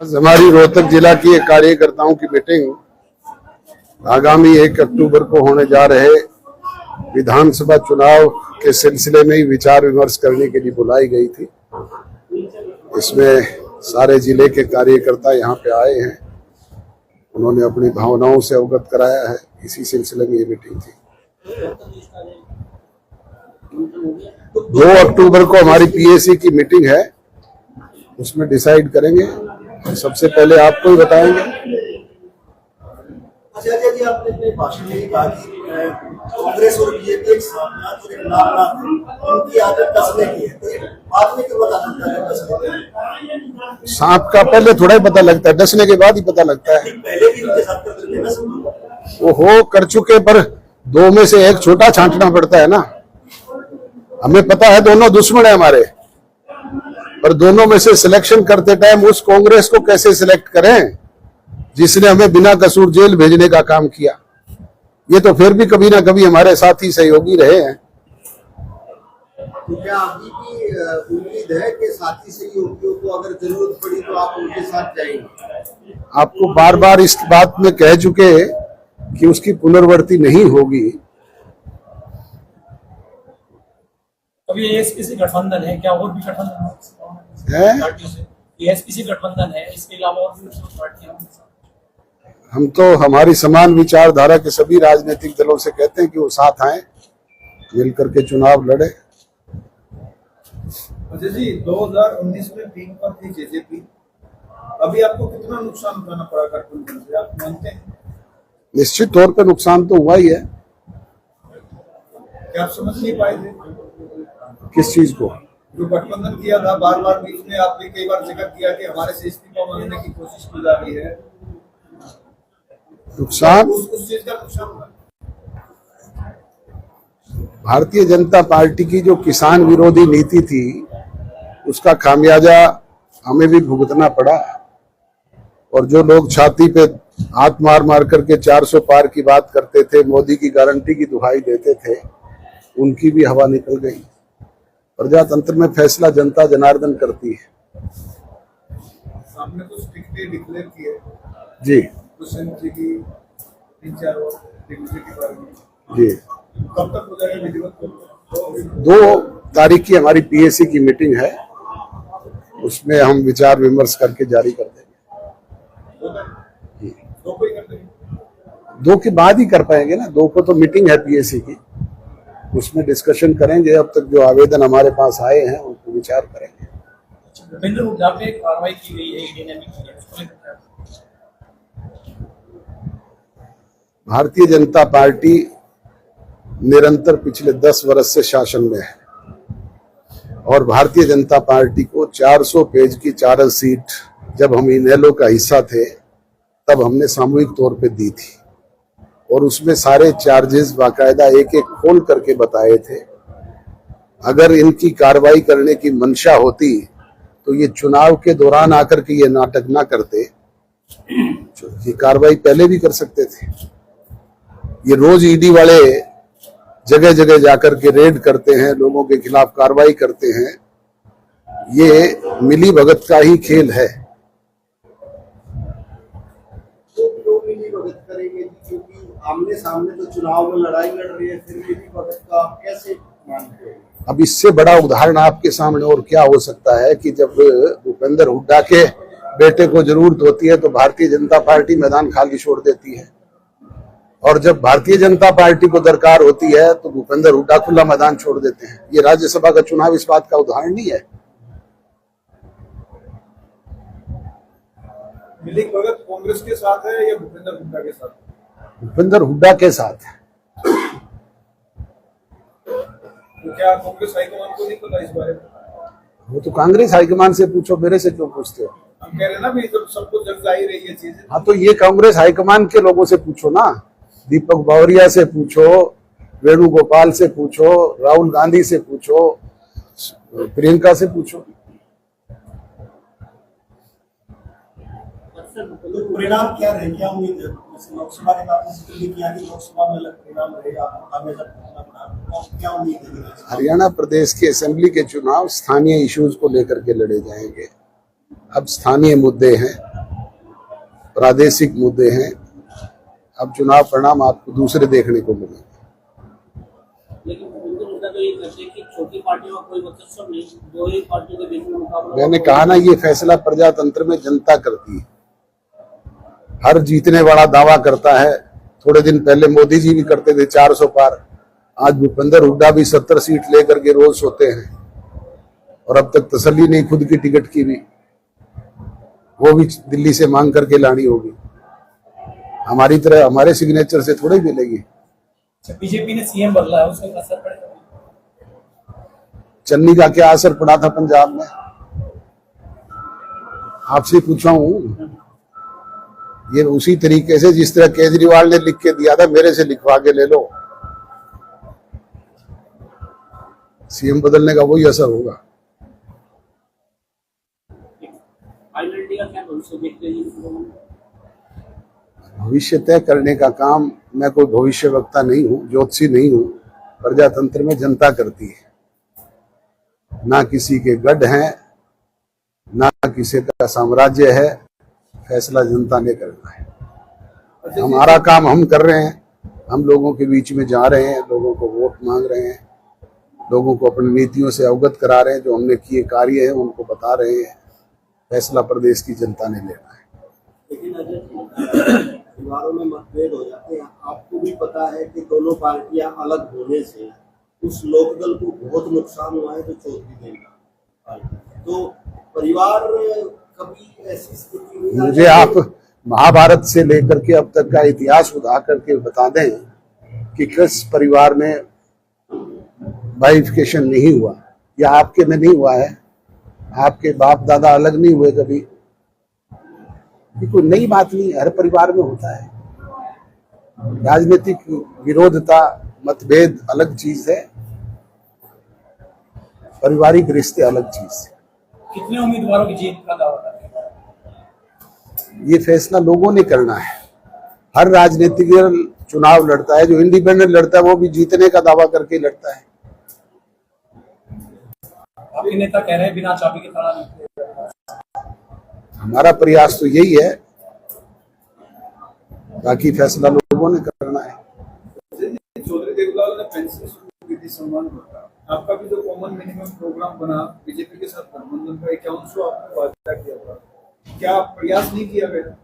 हमारी रोहतक जिला की कार्यकर्ताओं की मीटिंग आगामी 1 अक्टूबर को होने जा रहे विधानसभा चुनाव के सिलसिले में ही विचार विमर्श करने के लिए बुलाई गई थी। इसमें सारे जिले के कार्यकर्ता यहाँ पे आए हैं, उन्होंने अपनी भावनाओं से अवगत कराया है। इसी सिलसिले में ये मीटिंग थी। 2 अक्टूबर को हमारी पीएसी की मीटिंग है, उसमें डिसाइड करेंगे। सबसे पहले आपको ही बताएंगे। अच्छा जी, आपने अपने भाषण में कहा कि कांग्रेस और बीजेपी एक साथ और एक नाम उनकी आदत कसने की है, तो बाद में क्यों पता चलता है कसने? सांप का पहले थोड़ा ही पता लगता है, डसने के बाद ही पता लगता है। पहले भी उनके साथ करते थे ना, वो हो कर चुके, पर 2 में से एक छोटा छांटना पड़ता है ना। हमें पता है दोनों दुश्मन है हमारे, पर दोनों में से सिलेक्शन करते टाइम उस कांग्रेस को कैसे सिलेक्ट करें जिसने हमें बिना कसूर जेल भेजने का काम किया। ये तो फिर भी कभी ना कभी हमारे साथी सहयोगी रहे हैं। तो क्या अभी भी उम्मीद है कि साथी सहयोगियों को अगर जरूरत पड़ी तो आप उनके साथ जाएंगे? आपको बार बार इस बात में कह चुके कि उसकी पुनर्वर्ती नहीं होगी। अभी एएसपीसी गठबंधन है, क्या और भी गठबंधन है? एएसपीसी गठबंधन है, इसके अलावा और भी पार्टियां? हम तो हमारी समान विचारधारा के सभी राजनीतिक दलों से कहते हैं कि वो साथ आए, मिलकर के चुनाव लड़े। अच्छा जी, 2019 में पीक पर थी जेजेपी, अभी आपको कितना नुकसान उठाना पड़ा गठबंधन से, आप मानते हैं? निश्चित तौर पर नुकसान तो हुआ ही है। क्या आप समझ नहीं पाए थे किस चीज को? जो गठबंधन किया था, बार बार बीच में आपने कई बार जिक्र किया कि हमारे से इस्तीफा मांगने की कोशिश की जा रही है। नुकसान उस चीज का नुकसान हुआ। भारतीय जनता पार्टी की जो किसान विरोधी नीति थी, उसका खामियाजा हमें भी भुगतना पड़ा। और जो लोग छाती पे हाथ मार मार करके 400 पार की बात करते थे, मोदी की गारंटी की दुहाई देते थे, उनकी भी हवा निकल गई। प्रजातंत्र में फैसला जनता जनार्दन करती है। आपने कुछ टिकटें डिक्लेयर की है जी जी की 3-4 के बारे में जी। कब तक हो जाएगा विधिवत? 2 तारीख की हमारी पीएसी की मीटिंग है, उसमें हम विचार विमर्श करके जारी कर देंगे। 2 के बाद ही कर पाएंगे ना, 2 को तो मीटिंग है पीएसी की, उसमें डिस्कशन करेंगे। अब तक जो आवेदन हमारे पास आए हैं उनको विचार करेंगे। भूपेंद्र हुड्डा पे कार्रवाई की गई है, ईडी ने भी की है। भारतीय जनता पार्टी निरंतर पिछले 10 वर्ष से शासन में है और भारतीय जनता पार्टी को 400 पेज की चार्ज शीट जब हम इनेलो का हिस्सा थे तब हमने सामूहिक तौर पे दी थी, और उसमें सारे चार्जेस बाकायदा एक एक खोल करके बताए थे। अगर इनकी कार्रवाई करने की मंशा होती तो ये चुनाव के दौरान आकर के ये नाटक ना करते, ये कार्रवाई पहले भी कर सकते थे। ये रोज ईडी वाले जगह जगह जाकर के रेड करते हैं, लोगों के खिलाफ कार्रवाई करते हैं। ये मिली भगत का ही खेल है। क्योंकि आमने सामने तो चुनाव में लड़ाई लड़ रही है, फिर मिली भगत का आप कैसे मानते हैं? अब इससे बड़ा उदाहरण आपके सामने और क्या हो सकता है कि जब भूपेंद्र हुड्डा के बेटे को जरूरत होती है तो भारतीय जनता पार्टी मैदान खाली छोड़ देती है, और जब भारतीय जनता पार्टी को दरकार होती है तो भूपेंद्र हुड्डा खुला मैदान छोड़ देते हैं। ये राज्यसभा का चुनाव इस बात का उदाहरण नहीं है। मिली भगत कांग्रेस के साथ है या भूपेंद्र हुड्डा के साथ? भूपेंद्र हुड्डा के साथ है। तो क्या कांग्रेस हाईकमान को नहीं पता इस बारे में? वो तो कांग्रेस हाईकमान से पूछो, मेरे से क्यों पूछते हो? हम कह रहे हैं ना भी जब सबको जग जा ही रही है चीजें। हाँ, तो ये कांग्रेस हाईकमान के लोगों से पूछो ना, दीपक बावरिया से पूछो, वेणुगोपाल से पूछो, राहुल गांधी से पूछो, प्रियंका से पूछो। तो परिणाम क्या रहे, क्या उम्मीद है? लोकसभा के बाद किया कि लोकसभा में अलग परिणाम रहेगा, क्या उम्मीद है? हरियाणा प्रदेश की असेंबली के चुनाव स्थानीय इश्यूज को लेकर के लड़े जाएंगे। अब स्थानीय मुद्दे हैं, प्रादेशिक मुद्दे हैं। अब चुनाव परिणाम आपको दूसरे देखने को मिलेंगे। लेकिन उनका मुद्दा तो ये कहते हैं कि छोटी पार्टियों का कोई वर्चस्व नहीं, दो ही पार्टियों के बीच में मुकाबला। मैंने कहा ना, ये फैसला प्रजातंत्र में जनता करती है। हर जीतने वाला दावा करता है। थोड़े दिन पहले मोदी जी भी करते थे 400 पार। आज भूपेंद्र हुड्डा भी 70 सीट लेकर के रोज सोते हैं और अब तक तसल्ली नहीं खुद की टिकट की भी। वो भी दिल्ली से मांग करके लानी होगी। हमारी तरह हमारे सिग्नेचर से थोड़ी मिलेगी। बीजेपी ने सीएम बदला है, उसका असर पड़ेगा? चन्नी का क्या असर पड़ा था पंजाब में? आपसे पूछा हूं। ये उसी तरीके से जिस तरह केजरीवाल ने लिख के दिया था, मेरे से लिखवा के ले लो। सीएम बदलने का वही असर होगा। आईएनडी का क्या भविष्य देखते हैं? भविष्य तय करने का काम, मैं कोई भविष्य वक्ता नहीं हूं, ज्योतिषी नहीं हूं। प्रजातंत्र में जनता करती है। ना किसी के गढ़ हैं, ना किसी का साम्राज्य है। फैसला जनता ने करना है। हमारा काम हम कर रहे हैं। हम लोगों के बीच में जा रहे हैं, लोगों को वोट मांग रहे हैं, लोगों को अपनी नीतियों से अवगत करा रहे हैं। जो हमने किए कार्य हैं उनको बता रहे हैं। फैसला प्रदेश की जनता ने लेना है। लेकिन परिवारों में मतभेद हो जाते हैं। आपको भी पता है कि दोनों पार्टियां अलग होने से उस लोकदल को बहुत नुकसान हुआ है जो चौधरी देगा। तो परिवार कभी ऐसी स्थिति हुई? मुझे आप महाभारत से लेकर के अब तक का इतिहास उठा करके बता दें कि किस परिवार में बाइफिकेशन नहीं हुआ, या आपके में नहीं हुआ है। आपके बाप दादा अलग नहीं हुए कभी। ये कोई नई बात नहीं है, हर परिवार में होता है। राजनीतिक विरोधता, मतभेद अलग चीज है, पारिवारिक रिश्ते अलग चीज है। कितने उम्मीदवारों की जीत का दावा करते हैं? ये फैसला लोगों ने करना है। हर राजनीतिक चुनाव लड़ता है। जो इंडिपेंडेंट लड़ता है वो भी जीतने का दावा करके लड़ता है। आपके नेता कह रहे हैं बिना चाबी के ताला नहीं खुलेगा। हमारा प्रयास तो यही है, बाकी फैसला लोगों ने करना है। चौधरी देवलाल ने पेंशन शुरू की थी सम्मान होता। आपका भी जो कॉमन मिनिमम प्रोग्राम बना बीजेपी के साथ गठबंधन का 5100 आपने वादा किया था, क्या प्रयास नहीं किया गया?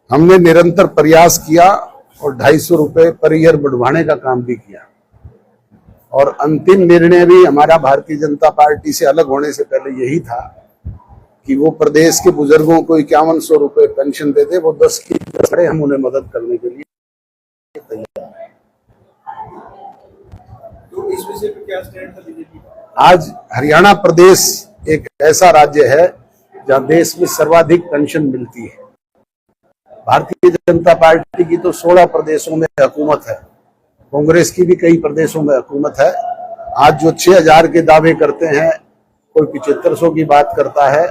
हमने निरंतर प्रयास किया और 250 रुपए पर ईयर बढ़वाने का काम भी किया। और अंतिम निर्णय भी हमारा भारतीय जनता पार्टी से अलग होने से पहले यही था कि वो प्रदेश के बुजुर्गों को 5100 रुपए पेंशन देते। वो 10 की 10 बड़े, हम उन्हें मदद करने के लिए तैयार हैं। तो इस विषय पे क्या स्टैंड था बीजेपी? आज हरियाणा प्रदेश एक ऐसा राज्य है जहां देश में सर्वाधिक पेंशन मिलती है। भारतीय जनता पार्टी की तो 16 प्रदेशों में हुकूमत है, कांग्रेस की भी कई प्रदेशों में हुकूमत है। आज जो 6000 के दावे करते हैं, कोई 7500 की बात करता है।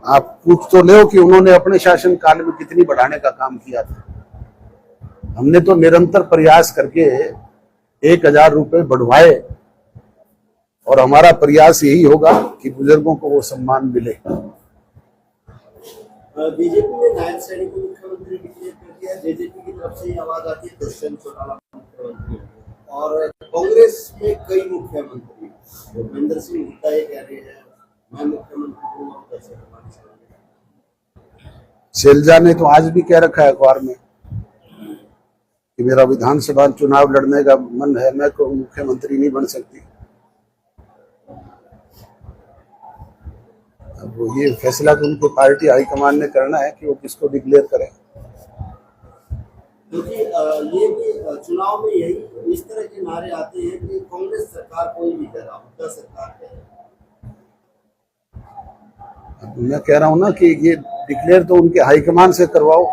आप पूछ तो लो कि उन्होंने अपने शासन काल में कितनी बढ़ाने का काम किया था। हमने तो निरंतर प्रयास करके 1000 रुपए बढ़वाए और हमारा प्रयास यही होगा कि बुजुर्गों को वो सम्मान मिले। बीजेपी ने नायब सैनिक को मुख्यमंत्री डिक्लेयर कर दिया। जेजेपी की तरफ से ये आवाज आती है दुष्यंत चौटाला मुख्यमंत्री, और कांग्रेस में कई मुख्यमंत्री, भूपेंद्र सिंह हुड्डा ये कह रहे हैं मैं मुख्यमंत्री हूँ। शैलजा ने तो आज भी कह रखा है अखबार में कि मेरा विधानसभा चुनाव लड़ने का मन है, मैं को मुख्यमंत्री नहीं बन सकती। अब ये फैसला तो उनकी पार्टी हाईकमान ने करना है कि वो किसको डिक्लेयर करें। क्योंकि ये भी चुनाव में यही इस तरह के नारे आते हैं कि कांग्रेस सरकार कोई नहीं कर रहा, हुड्डा सरकार है। अब मैं कह रहा हूं ना कि ये डिक्लेयर तो उनके हाईकमान से करवाओ।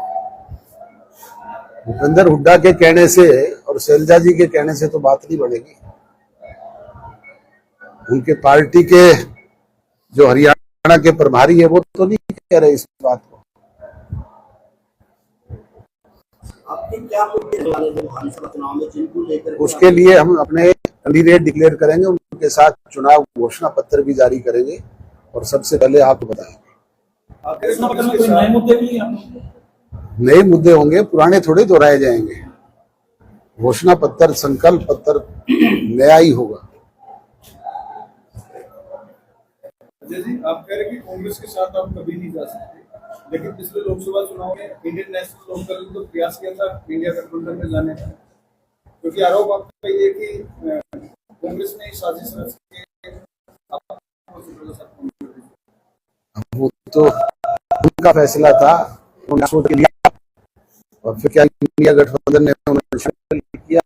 भूपेंद्र हुड्डा के कहने से और शैलजा जी के कहने से तो बात नहीं बढ़ेगी। उनके पार्टी के जो हरियाणा के प्रभारी है वो तो नहीं कह रहे इस बात को। आपके क्या मुद्दे वाले विधानसभा चुनाव में जिनको लेकर उसके लिए हम अपने कैंडिडेट डिक्लेयर करेंगे, उनके साथ चुनाव घोषणा पत्र भी जारी करेंगे और सबसे पहले आपको बताएंगे। कोई नए मुद्दे भी हैं? नए मुद्दे होंगे, पुराने थोड़े दोहराए जाएंगे। घोषणा पत्र, संकल्प पत्र नया ही होगा। अजय जी, आप कह रहे हैं कि कांग्रेस के साथ आप कभी नहीं जा सकते, लेकिन पिछले लोकसभा चुनाव में इंडियन नेशनल लोकदल ने तो प्रयास किया था इंडिया गठबंधन में जाने का, क्योंकि आरोप आपका ये कि कांग्रेस ने साजिश रच के आपको सुप्रीमो साथ फोन कर दिया। वो तो उनका फैसला था, उन्होंने सोच के लिया, और फिर क्या इंडिया गठबंधन ने उन्होंने शामिल किया।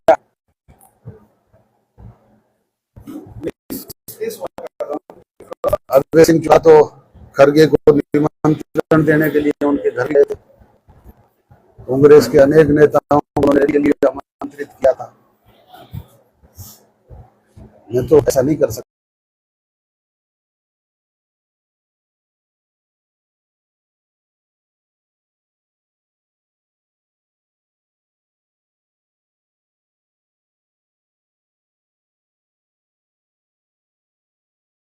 अभय सिंह तो खरगे को निमंत्रण देने के लिए उनके घर गए थे। कांग्रेस के अनेक नेताओं को उन्होंने के लिए आमंत्रित किया था। मैं तो ऐसा नहीं कर सकता।